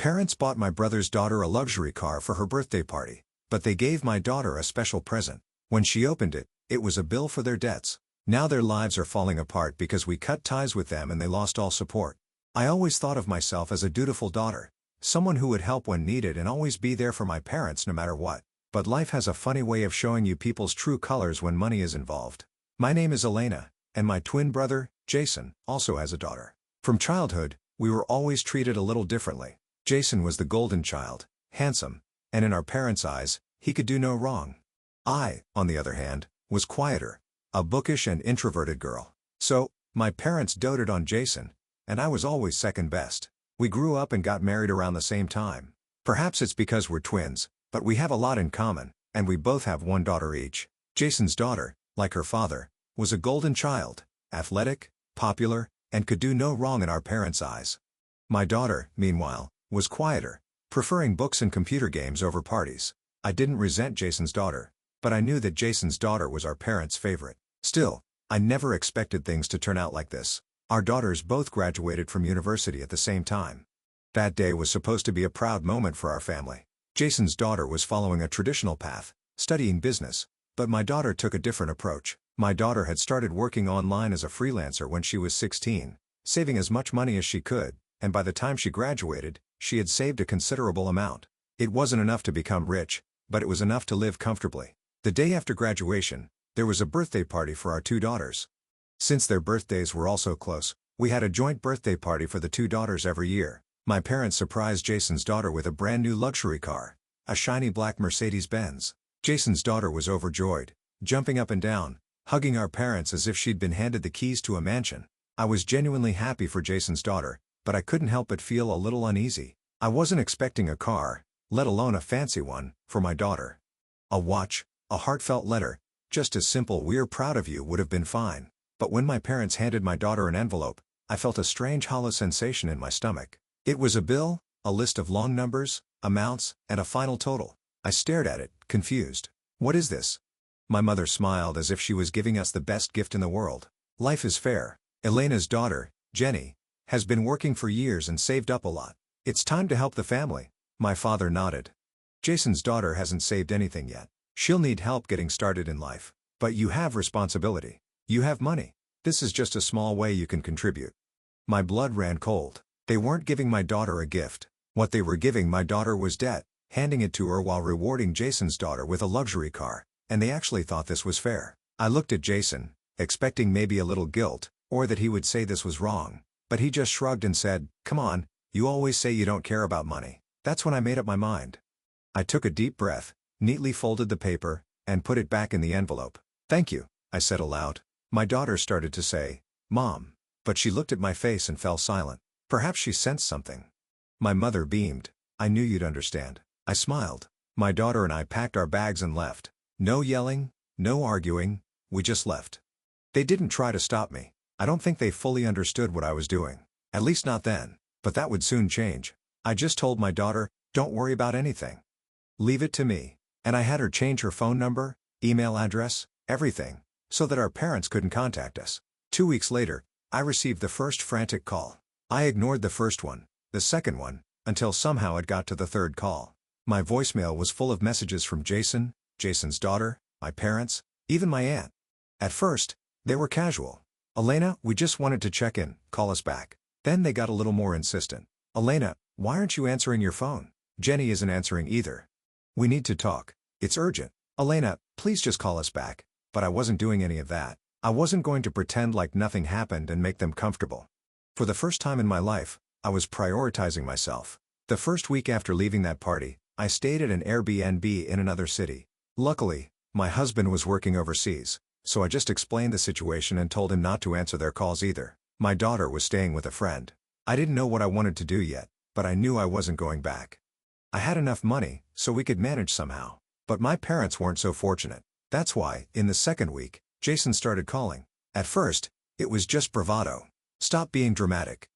parents bought my brother's daughter a luxury car for her birthday party, but they gave my daughter a special present. When she opened it, it was a bill for their debts. Now their lives are falling apart because we cut ties with them and they lost all support. I always thought of myself as a dutiful daughter, someone who would help when needed and always be there for my parents no matter what. But life has a funny way of showing you people's true colors when money is involved. My name is Elena, and my twin brother, Jason, also has a daughter. From childhood, we were always treated a little differently. Jason was the golden child, handsome, and in our parents' eyes, he could do no wrong. I, on the other hand, was quieter, a bookish and introverted girl. So, my parents doted on Jason, and I was always second best. We grew up and got married around the same time. Perhaps it's because we're twins, but we have a lot in common, and we both have one daughter each. Jason's daughter, like her father, was a golden child, athletic, popular, and could do no wrong in our parents' eyes. My daughter, meanwhile, was quieter, preferring books and computer games over parties. I didn't resent Jason's daughter, but I knew that Jason's daughter was our parents' favorite. Still, I never expected things to turn out like this. Our daughters both graduated from university at the same time. That day was supposed to be a proud moment for our family. Jason's daughter was following a traditional path, studying business, but my daughter took a different approach. My daughter had started working online as a freelancer when she was 16, saving as much money as she could, and by the time she graduated, she had saved a considerable amount. It wasn't enough to become rich, but it was enough to live comfortably. The day after graduation, there was a birthday party for our two daughters. Since their birthdays were also close, we had a joint birthday party for the two daughters every year. My parents surprised Jason's daughter with a brand new luxury car, a shiny black Mercedes-Benz. Jason's daughter was overjoyed, jumping up and down, hugging our parents as if she'd been handed the keys to a mansion. I was genuinely happy for Jason's daughter, but I couldn't help but feel a little uneasy. I wasn't expecting a car, let alone a fancy one, for my daughter. A watch, a heartfelt letter, just a simple "we're proud of you" would have been fine. But when my parents handed my daughter an envelope, I felt a strange hollow sensation in my stomach. It was a bill, a list of long numbers, amounts, and a final total. I stared at it, confused. What is this? My mother smiled as if she was giving us the best gift in the world. Life is fair. Elena's daughter, Jenny, has been working for years and saved up a lot. It's time to help the family. My father nodded. Jason's daughter hasn't saved anything yet. She'll need help getting started in life. But you have responsibility. You have money. This is just a small way you can contribute. My blood ran cold. They weren't giving my daughter a gift. What they were giving my daughter was debt, handing it to her while rewarding Jason's daughter with a luxury car, and they actually thought this was fair. I looked at Jason, expecting maybe a little guilt, or that he would say this was wrong, but he just shrugged and said, "Come on, you always say you don't care about money." That's when I made up my mind. I took a deep breath, neatly folded the paper, and put it back in the envelope. "Thank you," I said aloud. My daughter started to say, "Mom," but she looked at my face and fell silent. Perhaps she sensed something. My mother beamed. "I knew you'd understand." I smiled. My daughter and I packed our bags and left. No yelling, no arguing, we just left. They didn't try to stop me. I don't think they fully understood what I was doing. At least not then. But that would soon change. I just told my daughter, "Don't worry about anything. Leave it to me." And I had her change her phone number, email address, everything, so that our parents couldn't contact us. 2 weeks later, I received the first frantic call. I ignored the first one, the second one, until somehow it got to the third call. My voicemail was full of messages from Jason, Jason's daughter, my parents, even my aunt. At first, they were casual. "Elena, we just wanted to check in, call us back." Then they got a little more insistent. "Elena, why aren't you answering your phone? Jenny isn't answering either. We need to talk. It's urgent. Elena, please just call us back." But I wasn't doing any of that. I wasn't going to pretend like nothing happened and make them comfortable. For the first time in my life, I was prioritizing myself. The first week after leaving that party, I stayed at an Airbnb in another city. Luckily, my husband was working overseas, so I just explained the situation and told him not to answer their calls either. My daughter was staying with a friend. I didn't know what I wanted to do yet, but I knew I wasn't going back. I had enough money, so we could manage somehow. But my parents weren't so fortunate. That's why, in the second week, Jason started calling. At first, it was just bravado. "Stop being dramatic.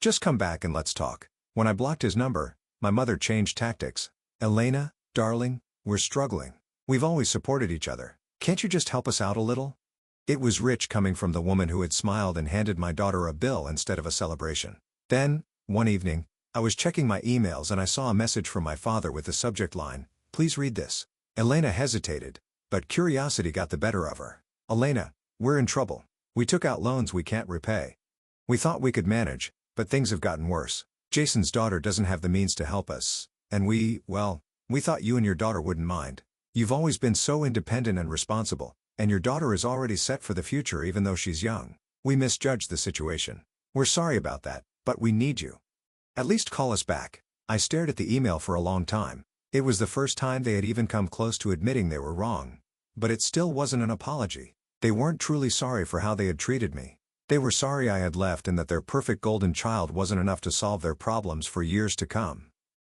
Just come back and let's talk." When I blocked his number, my mother changed tactics. "Elena, darling, we're struggling. We've always supported each other. Can't you just help us out a little?" It was rich coming from the woman who had smiled and handed my daughter a bill instead of a celebration. Then, one evening, I was checking my emails and I saw a message from my father with the subject line, "Please read this." Elena hesitated, but curiosity got the better of her. "Elena, we're in trouble. We took out loans we can't repay. We thought we could manage, but things have gotten worse. Jason's daughter doesn't have the means to help us, and well, we thought you and your daughter wouldn't mind. You've always been so independent and responsible, and your daughter is already set for the future even though she's young. We misjudged the situation. We're sorry about that, but we need you. At least call us back." I stared at the email for a long time. It was the first time they had even come close to admitting they were wrong. But it still wasn't an apology. They weren't truly sorry for how they had treated me. They were sorry I had left and that their perfect golden child wasn't enough to solve their problems for years to come.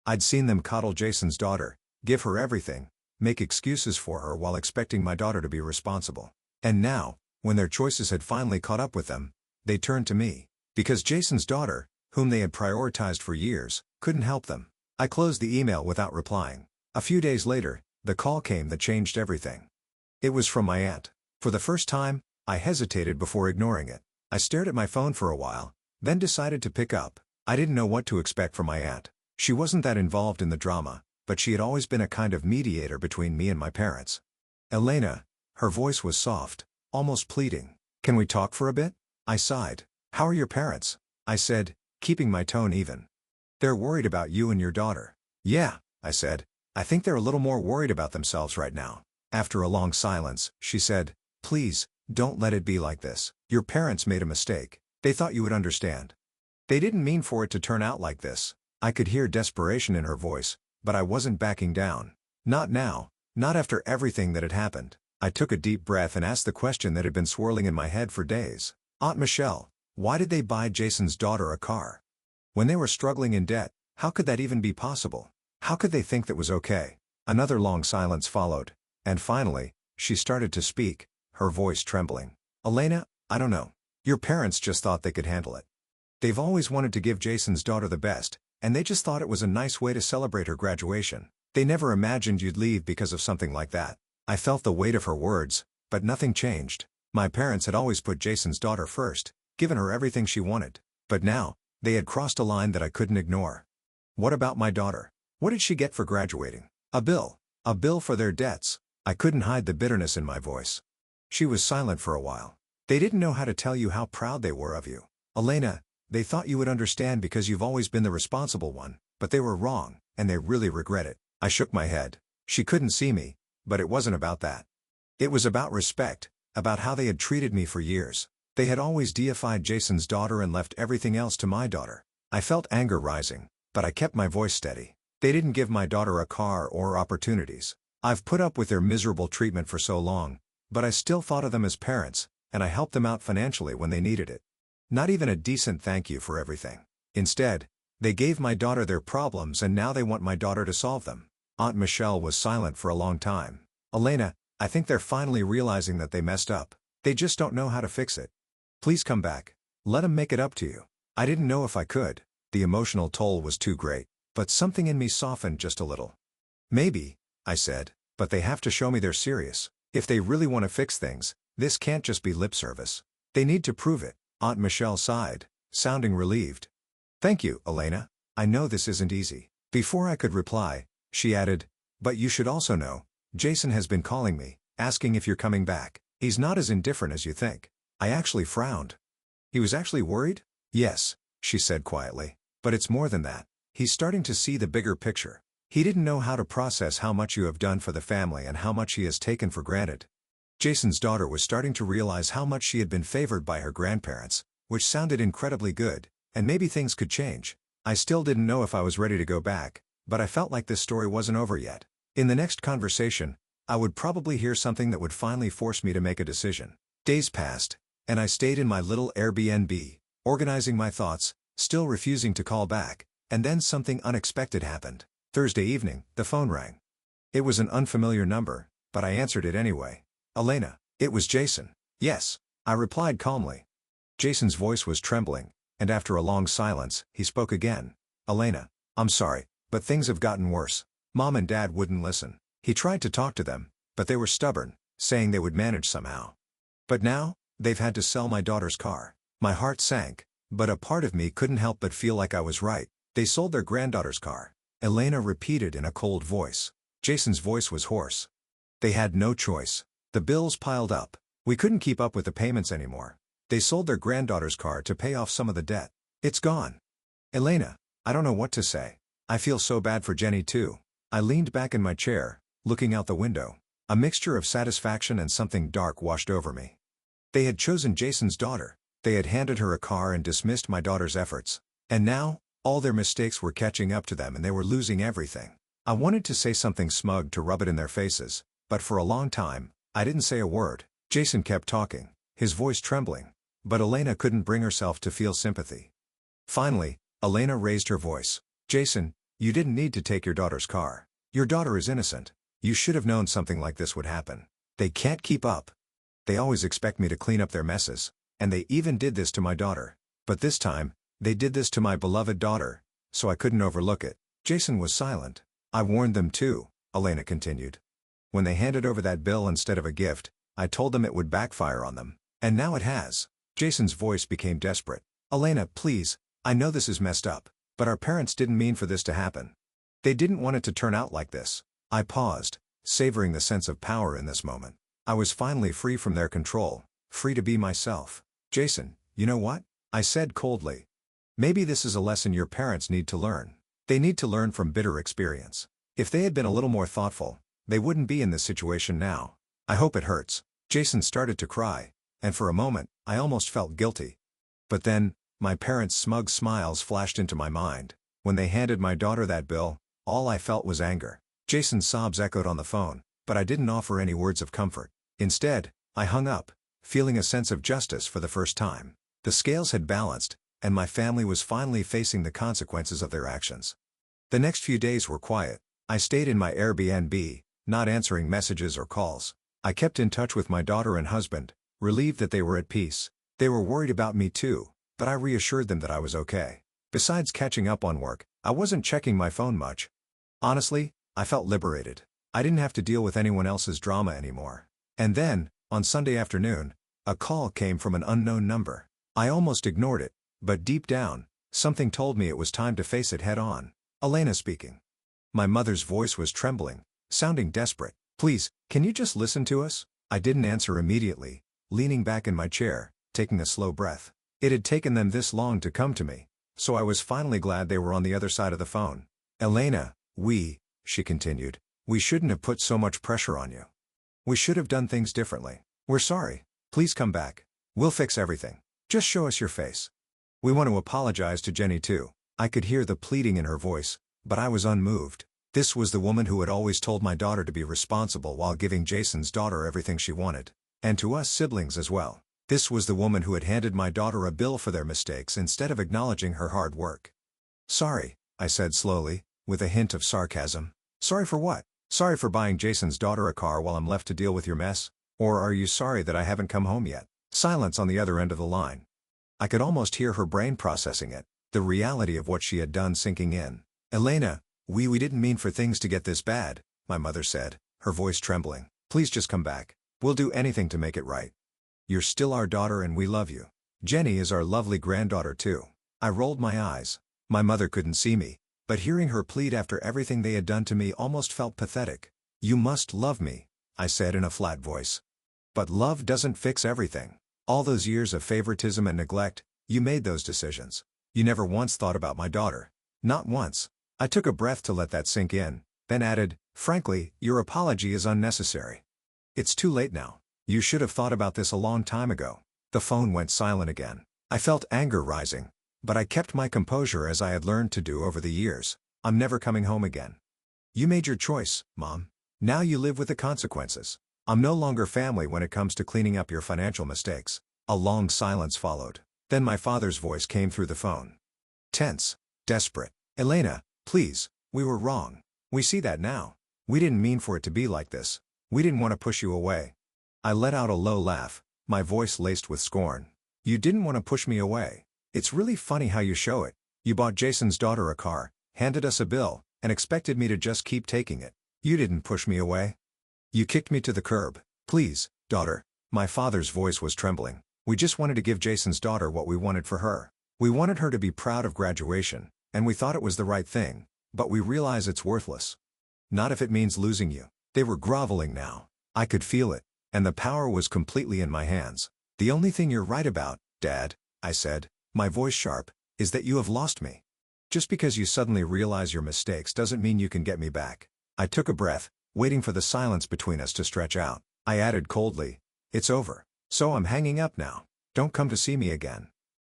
I'd seen them coddle Jason's daughter, give her everything, make excuses for her while expecting my daughter to be responsible. And now, when their choices had finally caught up with them, they turned to me. Because Jason's daughter, whom they had prioritized for years, couldn't help them. I closed the email without replying. A few days later, the call came that changed everything. It was from my aunt. For the first time, I hesitated before ignoring it. I stared at my phone for a while, then decided to pick up. I didn't know what to expect from my aunt. She wasn't that involved in the drama, but she had always been a kind of mediator between me and my parents. "Elena," her voice was soft, almost pleading. "Can we talk for a bit?" I sighed. "How are your parents?" I said, keeping my tone even. "They're worried about you and your daughter." "Yeah," I said. "I think they're a little more worried about themselves right now." After a long silence, she said, "Please, don't let it be like this. Your parents made a mistake. They thought you would understand. They didn't mean for it to turn out like this." I could hear desperation in her voice, but I wasn't backing down. Not now, not after everything that had happened. I took a deep breath and asked the question that had been swirling in my head for days. "Aunt Michelle, why did they buy Jason's daughter a car? When they were struggling in debt, how could that even be possible? How could they think that was okay?" Another long silence followed, and finally, she started to speak, her voice trembling. "Elena, I don't know. Your parents just thought they could handle it. They've always wanted to give Jason's daughter the best, and they just thought it was a nice way to celebrate her graduation. They never imagined you'd leave because of something like that." I felt the weight of her words, but nothing changed. My parents had always put Jason's daughter first, given her everything she wanted. But now, they had crossed a line that I couldn't ignore. "What about my daughter? What did she get for graduating?" "A bill. A bill for their debts." I couldn't hide the bitterness in my voice. She was silent for a while. "They didn't know how to tell you how proud they were of you. Elena, they thought you would understand because you've always been the responsible one, but they were wrong, and they really regret it." I shook my head. She couldn't see me, but it wasn't about that. It was about respect, about how they had treated me for years. They had always deified Jason's daughter and left everything else to my daughter. I felt anger rising, but I kept my voice steady. "They didn't give my daughter a car or opportunities. I've put up with their miserable treatment for so long, but I still thought of them as parents, and I helped them out financially when they needed it. Not even a decent thank you for everything. Instead, they gave my daughter their problems and now they want my daughter to solve them." Aunt Michelle was silent for a long time. "Elena, I think they're finally realizing that they messed up. They just don't know how to fix it. Please come back. Let them make it up to you." I didn't know if I could. The emotional toll was too great, but something in me softened just a little. "Maybe," I said, "but they have to show me they're serious. If they really want to fix things, this can't just be lip service. They need to prove it." Aunt Michelle sighed, sounding relieved. "Thank you, Elena. I know this isn't easy." Before I could reply, she added, "But you should also know, Jason has been calling me, asking if you're coming back. He's not as indifferent as you think." I actually frowned. "He was actually worried?" "Yes," she said quietly. "But it's more than that. He's starting to see the bigger picture. He didn't know how to process how much you have done for the family and how much he has taken for granted." Jason's daughter was starting to realize how much she had been favored by her grandparents, which sounded incredibly good, and maybe things could change. I still didn't know if I was ready to go back, but I felt like this story wasn't over yet. In the next conversation, I would probably hear something that would finally force me to make a decision. Days passed, and I stayed in my little Airbnb, organizing my thoughts, still refusing to call back, and then something unexpected happened. Thursday evening, the phone rang. It was an unfamiliar number, but I answered it anyway. "Elena." It was Jason. "Yes," I replied calmly. Jason's voice was trembling, and after a long silence, he spoke again. "Elena, I'm sorry, but things have gotten worse. Mom and Dad wouldn't listen. He tried to talk to them, but they were stubborn, saying they would manage somehow. But now, they've had to sell my daughter's car." My heart sank, but a part of me couldn't help but feel like I was right. They sold their granddaughter's car. Elena repeated in a cold voice. Jason's voice was hoarse. They had no choice. The bills piled up. We couldn't keep up with the payments anymore. They sold their granddaughter's car to pay off some of the debt. It's gone. Elena, I don't know what to say. I feel so bad for Jenny too. I leaned back in my chair, looking out the window. A mixture of satisfaction and something dark washed over me. They had chosen Jason's daughter. They had handed her a car and dismissed my daughter's efforts. And now, all their mistakes were catching up to them and they were losing everything. I wanted to say something smug to rub it in their faces, but for a long time, I didn't say a word. Jason kept talking, his voice trembling. But Elena couldn't bring herself to feel sympathy. Finally, Elena raised her voice. Jason, you didn't need to take your daughter's car. Your daughter is innocent. You should have known something like this would happen. They can't keep up. They always expect me to clean up their messes, and they even did this to my daughter. But this time, they did this to my beloved daughter, so I couldn't overlook it. Jason was silent. I warned them too, Elena continued. When they handed over that bill instead of a gift, I told them it would backfire on them. And now it has. Jason's voice became desperate. Elena, please, I know this is messed up, but our parents didn't mean for this to happen. They didn't want it to turn out like this. I paused, savoring the sense of power in this moment. I was finally free from their control, free to be myself. Jason, you know what? I said coldly. Maybe this is a lesson your parents need to learn. They need to learn from bitter experience. If they had been a little more thoughtful, they wouldn't be in this situation now. I hope it hurts. Jason started to cry, and for a moment, I almost felt guilty. But then, my parents' smug smiles flashed into my mind. When they handed my daughter that bill, all I felt was anger. Jason's sobs echoed on the phone, but I didn't offer any words of comfort. Instead, I hung up, feeling a sense of justice for the first time. The scales had balanced, and my family was finally facing the consequences of their actions. The next few days were quiet. I stayed in my Airbnb, not answering messages or calls. I kept in touch with my daughter and husband, relieved that they were at peace. They were worried about me too, but I reassured them that I was okay. Besides catching up on work, I wasn't checking my phone much. Honestly, I felt liberated. I didn't have to deal with anyone else's drama anymore. And then, on Sunday afternoon, a call came from an unknown number. I almost ignored it, but deep down, something told me it was time to face it head on. Elena speaking. My mother's voice was trembling, sounding desperate. Please, can you just listen to us? I didn't answer immediately, leaning back in my chair, taking a slow breath. It had taken them this long to come to me, so I was finally glad they were on the other side of the phone. Elena, she continued, we shouldn't have put so much pressure on you. We should have done things differently. We're sorry. Please come back. We'll fix everything. Just show us your face. We want to apologize to Jenny too. I could hear the pleading in her voice, but I was unmoved. This was the woman who had always told my daughter to be responsible while giving Jason's daughter everything she wanted. And to us siblings as well. This was the woman who had handed my daughter a bill for their mistakes instead of acknowledging her hard work. Sorry, I said slowly, with a hint of sarcasm. Sorry for what? Sorry for buying Jason's daughter a car while I'm left to deal with your mess? Or are you sorry that I haven't come home yet? Silence on the other end of the line. I could almost hear her brain processing it, the reality of what she had done sinking in. Elena, we didn't mean for things to get this bad, my mother said, her voice trembling. Please just come back. We'll do anything to make it right. You're still our daughter and we love you. Jenny is our lovely granddaughter too. I rolled my eyes. My mother couldn't see me, but hearing her plead after everything they had done to me almost felt pathetic. You must love me, I said in a flat voice. But love doesn't fix everything. All those years of favoritism and neglect, you made those decisions. You never once thought about my daughter. Not once. I took a breath to let that sink in, then added, frankly, your apology is unnecessary. It's too late now. You should have thought about this a long time ago. The phone went silent again. I felt anger rising, but I kept my composure as I had learned to do over the years. I'm never coming home again. You made your choice, Mom. Now you live with the consequences. I'm no longer family when it comes to cleaning up your financial mistakes. A long silence followed. Then my father's voice came through the phone. Tense, desperate. Elena, please, we were wrong. We see that now. We didn't mean for it to be like this. We didn't want to push you away. I let out a low laugh, my voice laced with scorn. You didn't want to push me away. It's really funny how you show it. You bought Jason's daughter a car, handed us a bill, and expected me to just keep taking it. You didn't push me away. You kicked me to the curb. Please, daughter. My father's voice was trembling. We just wanted to give Jason's daughter what we wanted for her. We wanted her to be proud of graduation, and we thought it was the right thing, but we realize it's worthless. Not if it means losing you. They were groveling now. I could feel it, and the power was completely in my hands. The only thing you're right about, Dad, I said, my voice sharp, is that you have lost me. Just because you suddenly realize your mistakes doesn't mean you can get me back. I took a breath, waiting for the silence between us to stretch out. I added coldly, it's over. So I'm hanging up now. Don't come to see me again.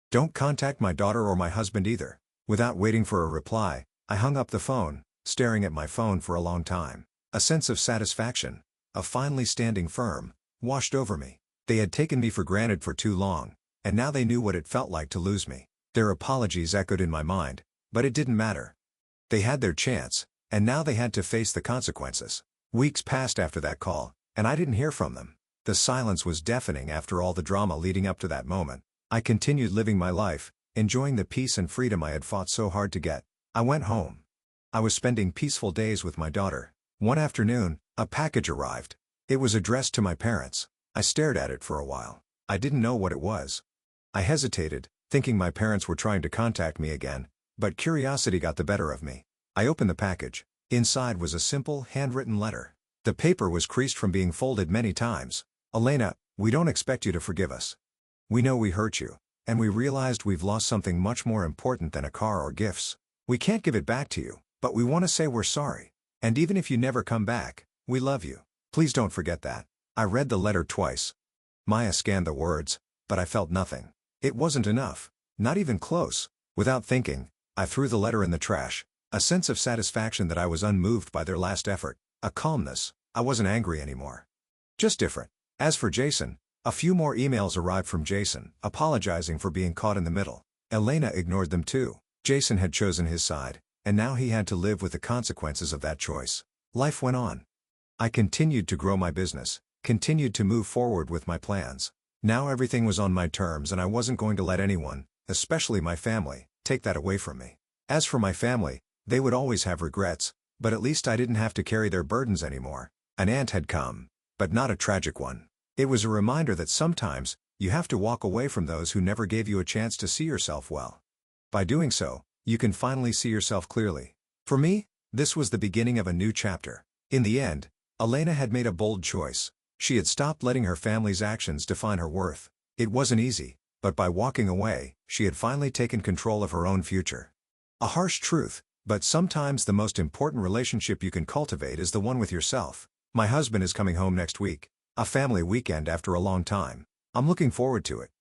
Don't contact my daughter or my husband either. Without waiting for a reply, I hung up the phone, staring at my phone for a long time. A sense of satisfaction, of finally standing firm, washed over me. They had taken me for granted for too long, and now they knew what it felt like to lose me. Their apologies echoed in my mind, but it didn't matter. They had their chance, and now they had to face the consequences. Weeks passed after that call, and I didn't hear from them. The silence was deafening after all the drama leading up to that moment. I continued living my life, enjoying the peace and freedom I had fought so hard to get. I went home. I was spending peaceful days with my daughter. One afternoon, a package arrived. It was addressed to my parents. I stared at it for a while. I didn't know what it was. I hesitated, thinking my parents were trying to contact me again, but curiosity got the better of me. I opened the package. Inside was a simple, handwritten letter. The paper was creased from being folded many times. Elena, we don't expect you to forgive us. We know we hurt you, and we realized we've lost something much more important than a car or gifts. We can't give it back to you, but we want to say we're sorry. And even if you never come back, we love you. Please don't forget that. I read the letter twice. Maya scanned the words, but I felt nothing. It wasn't enough. Not even close. Without thinking, I threw the letter in the trash. A sense of satisfaction that I was unmoved by their last effort. A calmness. I wasn't angry anymore. Just different. As for Jason, a few more emails arrived from Jason, apologizing for being caught in the middle. Elena ignored them too. Jason had chosen his side, and now he had to live with the consequences of that choice. Life went on. I continued to grow my business, continued to move forward with my plans. Now everything was on my terms and I wasn't going to let anyone, especially my family, take that away from me. As for my family, they would always have regrets, but at least I didn't have to carry their burdens anymore. An aunt had come, but not a tragic one. It was a reminder that sometimes, you have to walk away from those who never gave you a chance to see yourself well. By doing so, you can finally see yourself clearly. For me, this was the beginning of a new chapter. In the end, Elena had made a bold choice. She had stopped letting her family's actions define her worth. It wasn't easy, but by walking away, she had finally taken control of her own future. A harsh truth, but sometimes the most important relationship you can cultivate is the one with yourself. My husband is coming home next week. A family weekend after a long time. I'm looking forward to it.